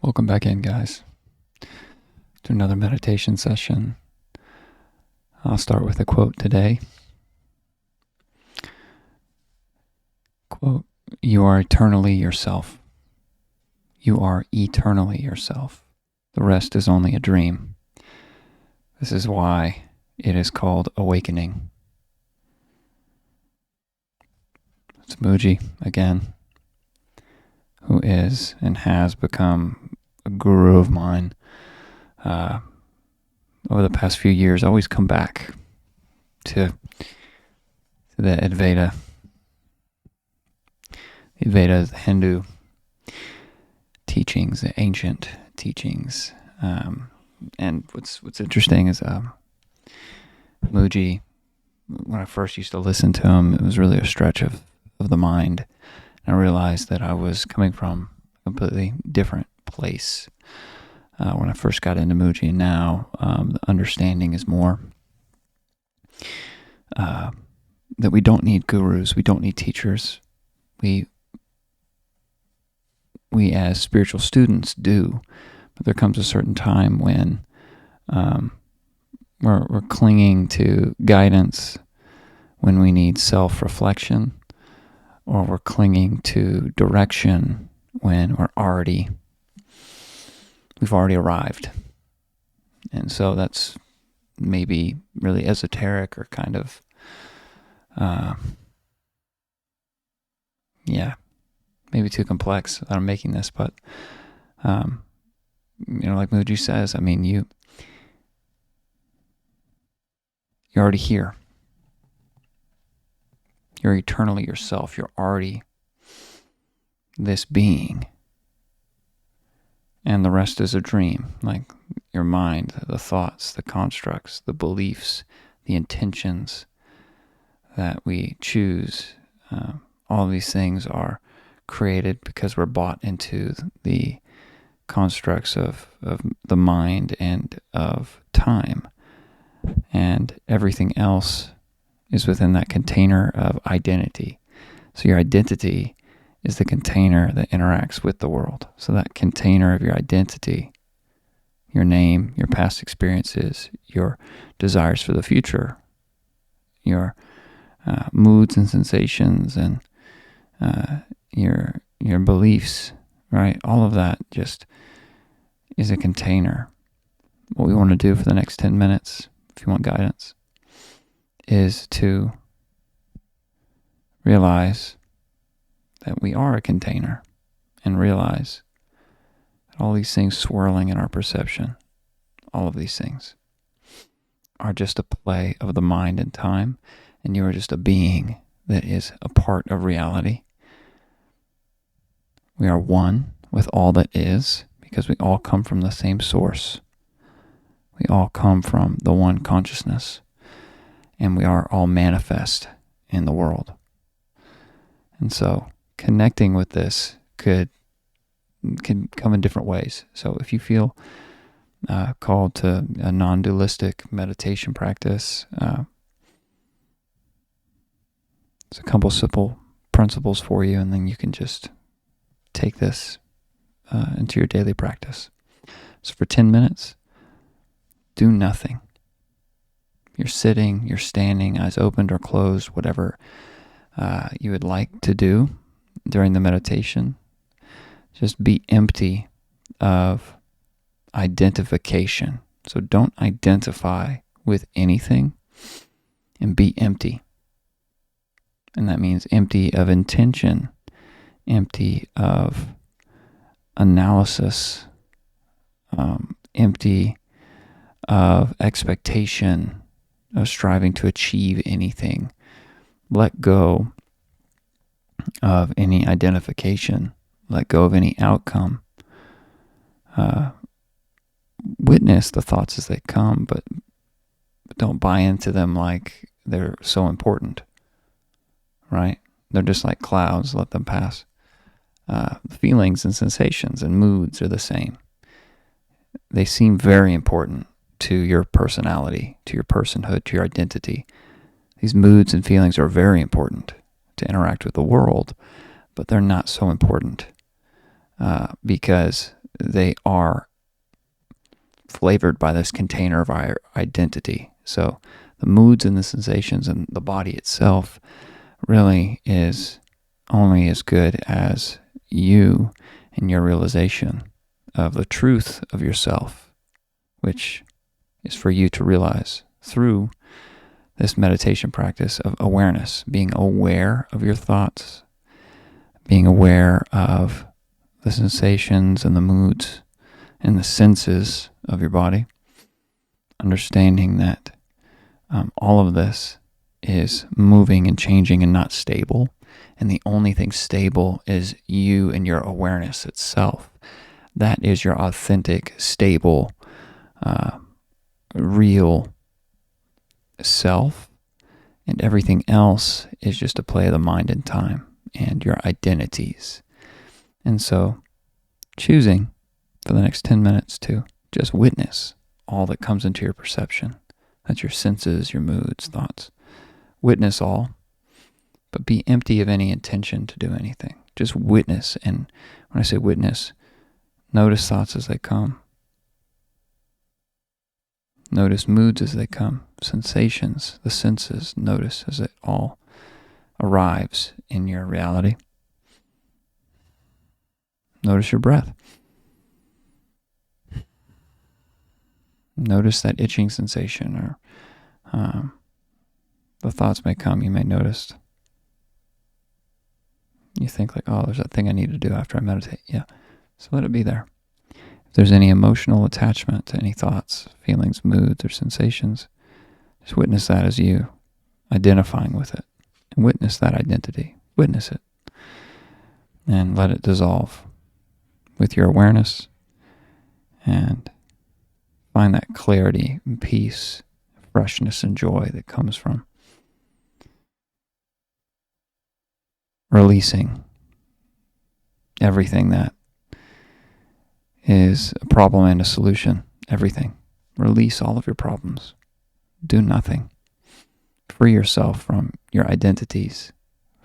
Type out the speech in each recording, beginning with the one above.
Welcome back in, guys, to another meditation session. I'll start with a quote today. Quote, "You are eternally yourself. You are eternally yourself. The rest is only a dream. This is why it is called awakening." It's Muji again, who is and has become a guru of mine over the past few years. I always come back to the Advaita, the Hindu teachings, the ancient teachings. And what's interesting is Muji, when I first used to listen to him, it was really a stretch of the mind. And I realized that I was coming from a completely different place when I first got into Muji. And now the understanding is more that we don't need gurus, we don't need teachers. We as spiritual students do, but there comes a certain time when we're clinging to guidance when we need self-reflection, or we're clinging to direction when we've already arrived. And so that's maybe really esoteric or kind of maybe too complex that I'm making this, but like Muji says, I mean, you're already here. You're eternally yourself. You're already this being. And the rest is a dream, like your mind, the thoughts, the constructs, the beliefs, the intentions that we choose. All of these things are created because we're bought into the constructs of the mind and of time. And everything else is within that container of identity. So your identity is the container that interacts with the world. So that container of your identity, your name, your past experiences, your desires for the future, your moods and sensations, and your beliefs, right? All of that just is a container. What we want to do for the next 10 minutes, if you want guidance, is to realize that we are a container, and realize that all these things swirling in our perception, all of these things are just a play of the mind and time, and you are just a being that is a part of reality. We are one with all that is, because we all come from the same source. We all come from the one consciousness, and we are all manifest in the world. And so connecting with this can come in different ways. So if you feel called to a non-dualistic meditation practice, there's a couple simple principles for you, and then you can just take this into your daily practice. So for 10 minutes, do nothing. You're sitting, you're standing, eyes opened or closed, whatever you would like to do during the meditation. Just be empty of identification. So don't identify with anything, and be empty. And that means empty of intention, empty of analysis, empty of expectation, of striving to achieve anything. Let go of any identification. Let go of any outcome. Witness the thoughts as they come, but don't buy into them like they're so important, right? They're just like clouds. Let them pass. Feelings and sensations and moods are the same. They seem very important to your personality, to your personhood, to your identity. These moods and feelings are very important to interact with the world, but they're not so important because they are flavored by this container of our identity. So the moods and the sensations and the body itself really is only as good as you and your realization of the truth of yourself, which is for you to realize through this meditation practice of awareness, being aware of your thoughts, being aware of the sensations and the moods and the senses of your body, understanding that all of this is moving and changing and not stable. And the only thing stable is you and your awareness itself. That is your authentic, stable, real self. And everything else is just a play of the mind and time and your identities. And so choosing for the next 10 minutes to just witness all that comes into your perception. That's your senses, your moods, thoughts. Witness all, but be empty of any intention to do anything. Just witness. And when I say witness, notice thoughts as they come. Notice moods as they come. Sensations, the senses, notice as it all arrives in your reality. Notice your breath. Notice that itching sensation, or the thoughts may come. You may notice. You think like, oh, there's that thing I need to do after I meditate. Yeah, so let it be there. If there's any emotional attachment to any thoughts, feelings, moods, or sensations, just witness that as you identifying with it. And witness that identity. Witness it. And let it dissolve with your awareness. And find that clarity and peace, freshness and joy that comes from releasing everything that is a problem and a solution. Everything. Release all of your problems. Do nothing. Free yourself from your identities.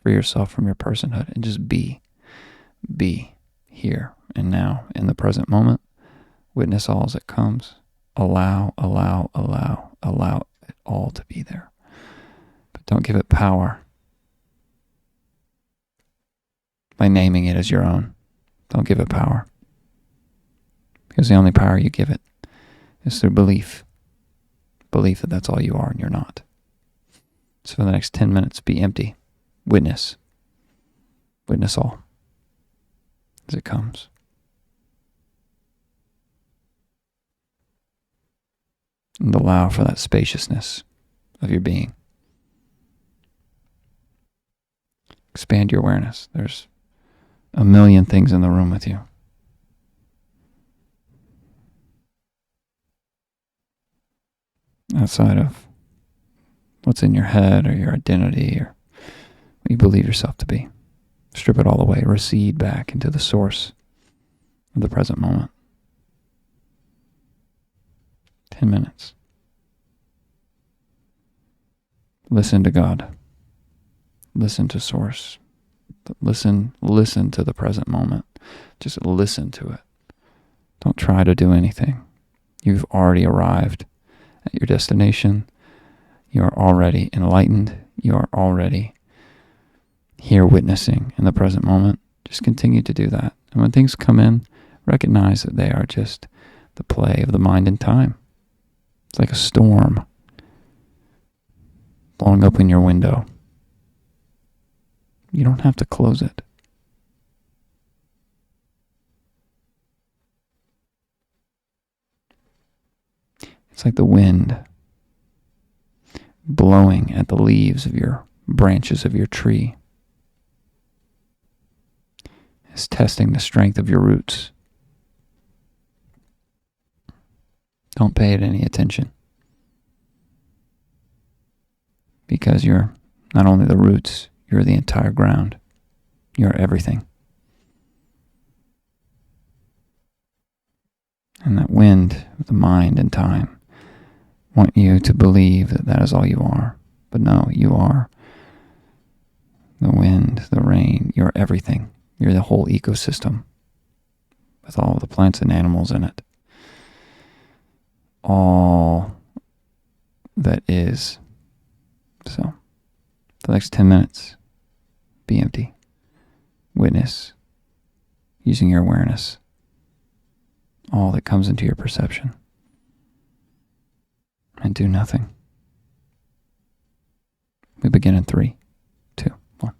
Free yourself from your personhood and just be. Be here and now in the present moment. Witness all as it comes. Allow it all to be there. But don't give it power by naming it as your own. Don't give it power. Because the only power you give it is through belief. Belief that that's all you are and you're not. So for the next 10 minutes, be empty. Witness. Witness all as it comes. And allow for that spaciousness of your being. Expand your awareness. There's a million things in the room with you. Outside of what's in your head or your identity or what you believe yourself to be. Strip it all away. Recede back into the source of the present moment. 10 minutes. Listen to God. Listen to source. Listen to the present moment. Just listen to it. Don't try to do anything. You've already arrived at your destination. You are already enlightened. You are already here witnessing in the present moment. Just continue to do that. And when things come in, recognize that they are just the play of the mind and time. It's like a storm blowing open your window. You don't have to close it. It's like the wind blowing at the leaves of your branches of your tree. It's testing the strength of your roots. Don't pay it any attention. Because you're not only the roots, you're the entire ground. You're everything. And that wind of the mind and time want you to believe that that is all you are. But no, you are the wind, the rain. You're everything. You're the whole ecosystem. with all the plants and animals in it. All that is. So, for the next 10 minutes, be empty. Witness, using your awareness, all that comes into your perception. And do nothing. We begin in 3, 2, 1.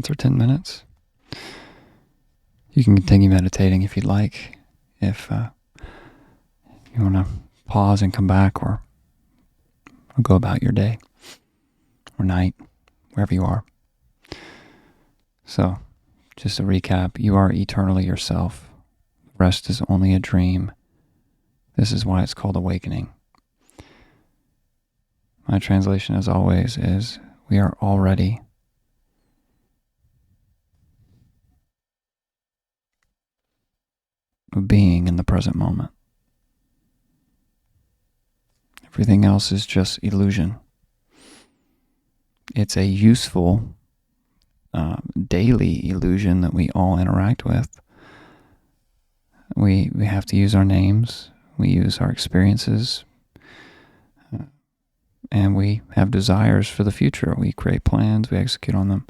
seconds or 10 minutes. You can continue meditating if you'd like. If you want to pause and come back, or go about your day or night, wherever you are. So, just to recap, you are eternally yourself. Rest is only a dream. This is why it's called awakening. My translation, as always, is we are already a being in the present moment. Everything else is just illusion. It's a useful daily illusion that we all interact with. We have to use our names. We use our experiences. And we have desires for the future. We create plans. We execute on them.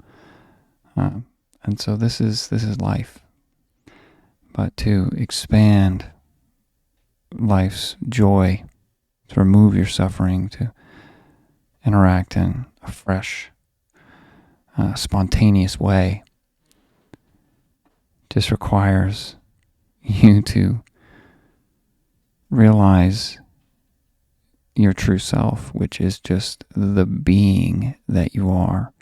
And so this is life. But to expand life's joy, to remove your suffering, to interact in a fresh, spontaneous way, just requires you to realize your true self, which is just the being that you are,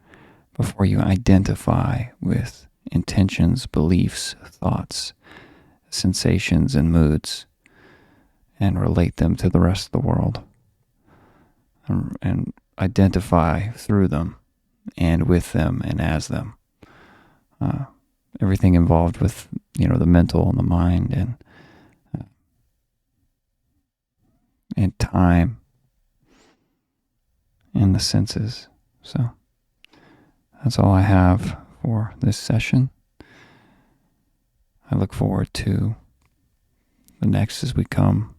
before you identify with intentions, beliefs, thoughts, sensations, and moods, and relate them to the rest of the world, and identify through them and with them and as them. Everything involved with, the mental and the mind and time and the senses. So that's all I have for this session. I look forward to the next as we come.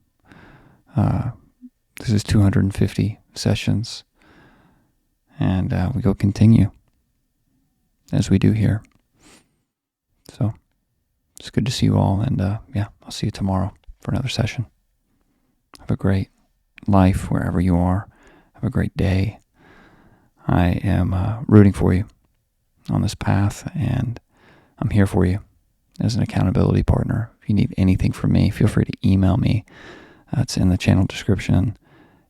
This is 250 sessions, and we go continue as we do here. So it's good to see you all, and I'll see you tomorrow for another session. Have a great life wherever you are. Have a great day. I am rooting for you on this path, and I'm here for you as an accountability partner. If you need anything from me, feel free to email me. It's in the channel description.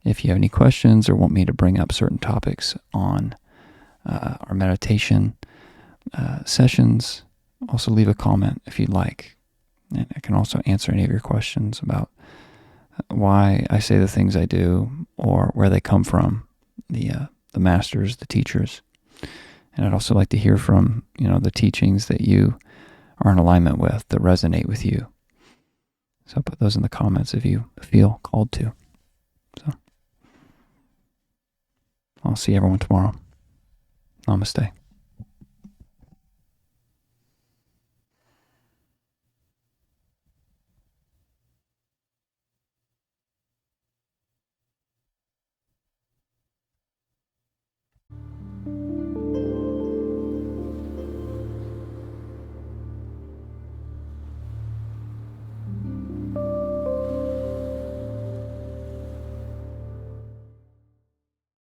If you have any questions or want me to bring up certain topics on our meditation sessions, also leave a comment if you'd like. And I can also answer any of your questions about why I say the things I do, or where they come from, the masters, the teachers. And I'd also like to hear from, the teachings that you are in alignment with, that resonate with you. So put those in the comments if you feel called to. So I'll see everyone tomorrow. Namaste.